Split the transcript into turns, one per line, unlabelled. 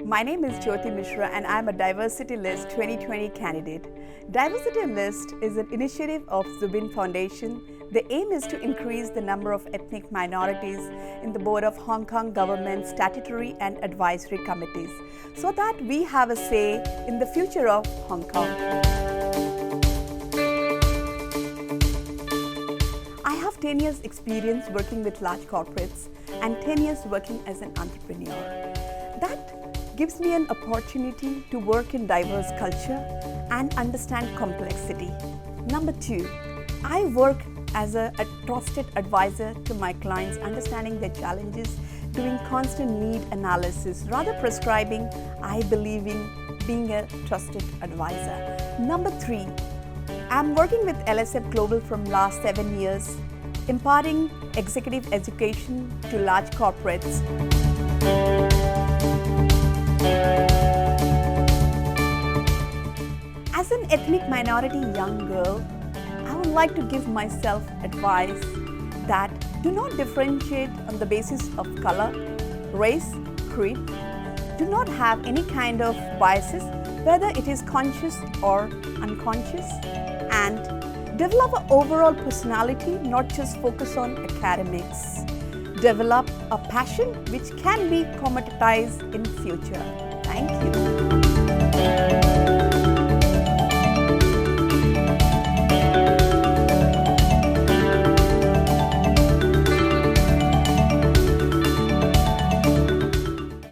My name is Jyoti Mishra and I am a Diversity List 2020 candidate. Diversity List is an initiative of Zubin Foundation. The aim is to increase the number of ethnic minorities in the board of Hong Kong government statutory and advisory committees so that we have a say in the future of Hong Kong. I have 10 years experience working with large corporates and 10 years working as an entrepreneur. That gives me an opportunity to work in diverse culture and understand complexity. Number 2, I work as a trusted advisor to my clients, understanding their challenges, doing constant need analysis. Rather prescribing, I believe in being a trusted advisor. Number 3, I'm working with LSF Global from last 7 years, imparting executive education to large corporates. As an ethnic minority young girl, I would like to give myself advice that do not differentiate on the basis of color, race, creed. Do not have any kind of biases, whether it is conscious or unconscious, and develop an overall personality, not just focus on academics. Develop a passion which can be commoditized in future. Thank you.